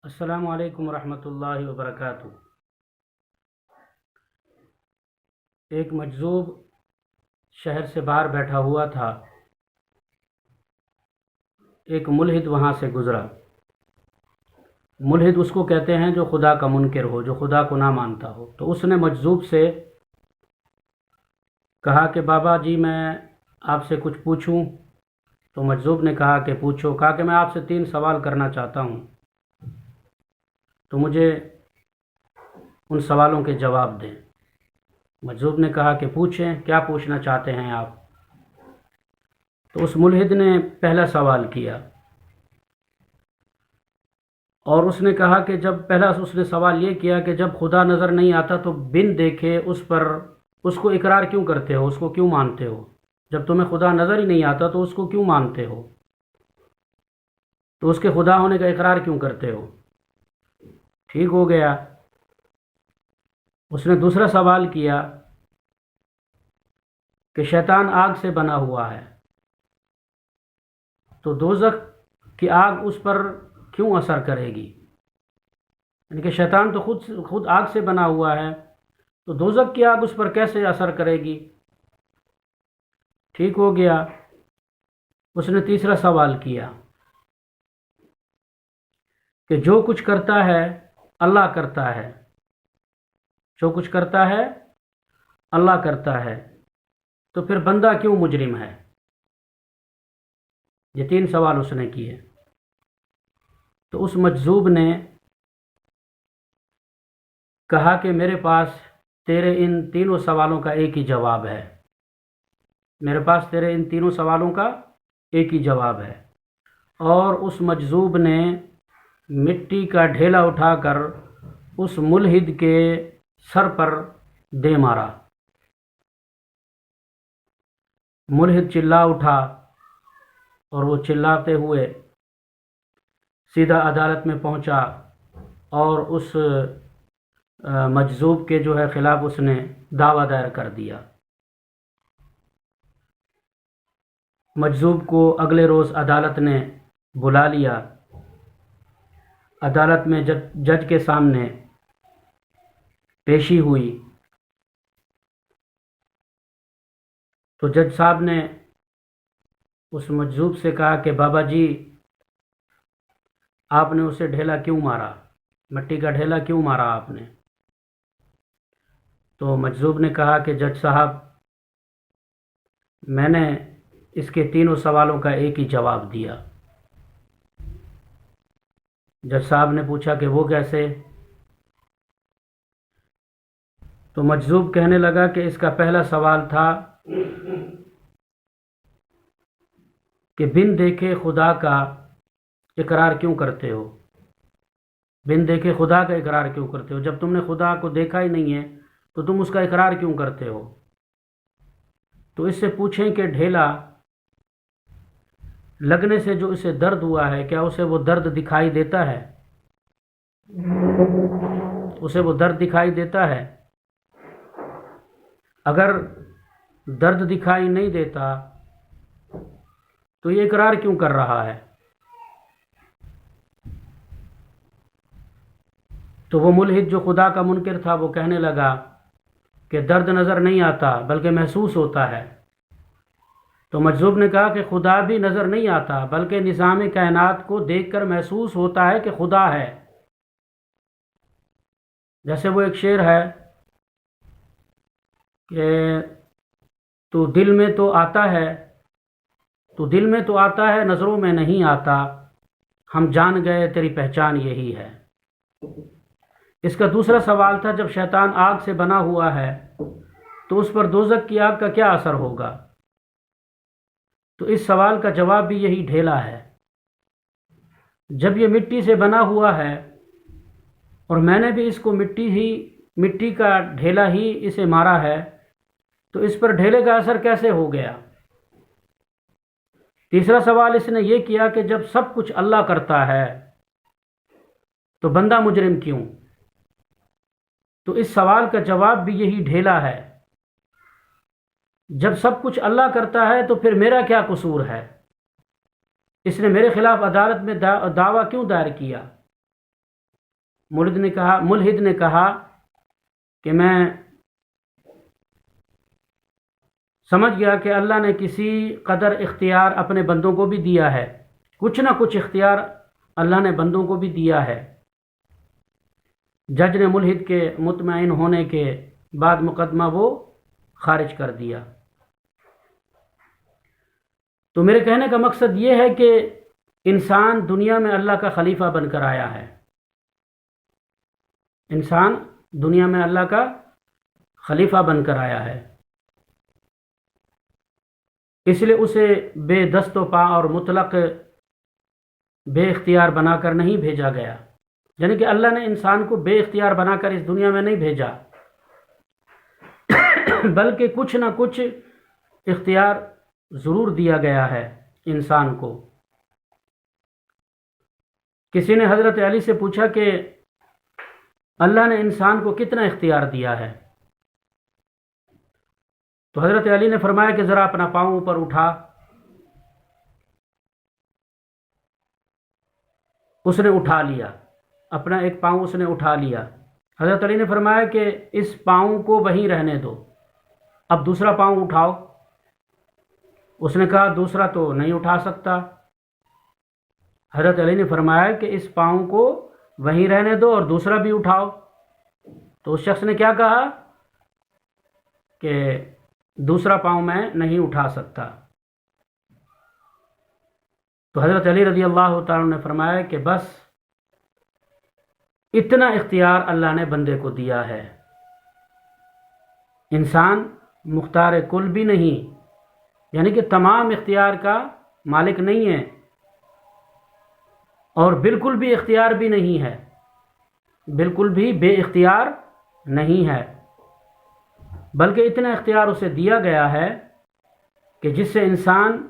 السلام علیکم ورحمۃ اللہ وبرکاتہ۔ ایک مجذوب شہر سے باہر بیٹھا ہوا تھا۔ ایک ملحد وہاں سے گزرا۔ ملحد اس کو کہتے ہیں جو خدا کا منکر ہو، جو خدا کو نہ مانتا ہو۔ تو اس نے مجذوب سے کہا کہ بابا جی میں آپ سے کچھ پوچھوں؟ تو مجذوب نے کہا کہ پوچھو۔ کہا کہ میں آپ سے 3 سوال کرنا چاہتا ہوں، تو مجھے ان سوالوں کے جواب دیں۔ مجذوب نے کہا کہ پوچھیں، کیا پوچھنا چاہتے ہیں آپ؟ تو اس ملحد نے پہلا سوال کیا، اور اس نے کہا کہ جب پہلا اس نے سوال یہ کیا کہ جب خدا نظر نہیں آتا تو بن دیکھے اس کو اقرار کیوں کرتے ہو، اس کو کیوں مانتے ہو؟ جب تمہیں خدا نظر ہی نہیں آتا تو اس کو کیوں مانتے ہو؟ تو اس کے خدا ہونے کا اقرار کیوں کرتے ہو؟ ٹھیک ہو گیا۔ اس نے دوسرا سوال کیا کہ شیطان آگ سے بنا ہوا ہے، تو دوزخ کی آگ اس پر کیوں اثر کرے گی؟ یعنی کہ شیطان تو خود آگ سے بنا ہوا ہے، تو دوزخ کی آگ اس پر کیسے اثر کرے گی؟ ٹھیک ہو گیا۔ اس نے تیسرا سوال کیا کہ جو کچھ کرتا ہے اللہ کرتا ہے، جو کچھ کرتا ہے اللہ کرتا ہے، تو پھر بندہ کیوں مجرم ہے؟ یہ 3 سوال اس نے کیے۔ تو اس مجذوب نے کہا کہ میرے پاس تیرے ان تینوں سوالوں کا ایک ہی جواب ہے، میرے پاس تیرے ان تینوں سوالوں کا ایک ہی جواب ہے۔ اور اس مجذوب نے مٹی کا ڈھیلا اٹھا کر اس ملحد کے سر پر دے مارا۔ ملحد چلا اٹھا، اور وہ چلاتے ہوئے سیدھا عدالت میں پہنچا، اور اس مجذوب کے خلاف اس نے دعویٰ دائر کر دیا۔ مجذوب کو اگلے روز عدالت نے بلا لیا۔ عدالت میں جج کے سامنے پیشی ہوئی، تو جج صاحب نے اس مجذوب سے کہا کہ بابا جی آپ نے اسے ڈھیلا کیوں مارا، مٹی کا ڈھیلا کیوں مارا آپ نے؟ تو مجذوب نے کہا کہ جج صاحب میں نے اس کے تینوں سوالوں کا ایک ہی جواب دیا۔ جج صاحب نے پوچھا کہ وہ کیسے؟ تو مجذوب کہنے لگا کہ اس کا پہلا سوال تھا کہ بن دیکھے خدا کا اقرار کیوں کرتے ہو؟ بن دیکھے خدا کا اقرار کیوں کرتے ہو؟ جب تم نے خدا کو دیکھا ہی نہیں ہے تو تم اس کا اقرار کیوں کرتے ہو؟ تو اس سے پوچھیں کہ ڈھیلا لگنے سے جو اسے درد ہوا ہے، کیا اسے وہ درد دکھائی دیتا ہے؟ اسے وہ درد دکھائی دیتا ہے؟ اگر درد دکھائی نہیں دیتا تو یہ اقرار کیوں کر رہا ہے؟ تو وہ ملحد جو خدا کا منکر تھا وہ کہنے لگا کہ درد نظر نہیں آتا بلکہ محسوس ہوتا ہے۔ تو مجذوب نے کہا کہ خدا بھی نظر نہیں آتا بلکہ نظام کائنات کو دیکھ کر محسوس ہوتا ہے کہ خدا ہے۔ جیسے وہ ایک شعر ہے کہ تو دل میں تو آتا ہے، تو دل میں تو آتا ہے نظروں میں نہیں آتا، ہم جان گئے تیری پہچان یہی ہے۔ اس کا دوسرا سوال تھا جب شیطان آگ سے بنا ہوا ہے تو اس پر دوزخ کی آگ کا کیا اثر ہوگا؟ تو اس سوال کا جواب بھی یہی ڈھیلا ہے۔ جب یہ مٹی سے بنا ہوا ہے اور میں نے بھی اس کو مٹی کا ڈھیلا ہی اسے مارا ہے، تو اس پر ڈھیلے کا اثر کیسے ہو گیا؟ تیسرا سوال اس نے یہ کیا کہ جب سب کچھ اللہ کرتا ہے تو بندہ مجرم کیوں؟ تو اس سوال کا جواب بھی یہی ڈھیلا ہے۔ جب سب کچھ اللہ کرتا ہے تو پھر میرا کیا قصور ہے؟ اس نے میرے خلاف عدالت میں دعویٰ کیوں دائر کیا؟ ملحد نے کہا کہ میں سمجھ گیا کہ اللہ نے کسی قدر اختیار اپنے بندوں کو بھی دیا ہے، کچھ نہ کچھ اختیار اللہ نے بندوں کو بھی دیا ہے۔ جج نے ملحد کے مطمئن ہونے کے بعد مقدمہ وہ خارج کر دیا۔ تو میرے کہنے کا مقصد یہ ہے کہ انسان دنیا میں اللہ کا خلیفہ بن کر آیا ہے، انسان دنیا میں اللہ کا خلیفہ بن کر آیا ہے، اس لیے اسے بے دست و پا اور مطلق بے اختیار بنا کر نہیں بھیجا گیا، یعنی کہ اللہ نے انسان کو بے اختیار بنا کر اس دنیا میں نہیں بھیجا، بلکہ کچھ نہ کچھ اختیار ضرور دیا گیا ہے انسان کو۔ کسی نے حضرت علی سے پوچھا کہ اللہ نے انسان کو کتنا اختیار دیا ہے؟ تو حضرت علی نے فرمایا کہ ذرا اپنا پاؤں اوپر اٹھا۔ اس نے اٹھا لیا، اپنا ایک پاؤں اس نے اٹھا لیا۔ حضرت علی نے فرمایا کہ اس پاؤں کو وہیں رہنے دو، اب دوسرا پاؤں اٹھاؤ۔ اس نے کہا دوسرا تو نہیں اٹھا سکتا۔ حضرت علی نے فرمایا کہ اس پاؤں کو وہیں رہنے دو اور دوسرا بھی اٹھاؤ۔ تو اس شخص نے کیا کہا کہ دوسرا پاؤں میں نہیں اٹھا سکتا۔ تو حضرت علی رضی اللہ تعالیٰ نے فرمایا کہ بس اتنا اختیار اللہ نے بندے کو دیا ہے، انسان مختار کل بھی نہیں، یعنی کہ تمام اختیار کا مالک نہیں ہے اور بالکل بھی اختیار بھی نہیں ہے، بالکل بھی بے اختیار نہیں ہے، بلکہ اتنا اختیار اسے دیا گیا ہے کہ جس سے انسان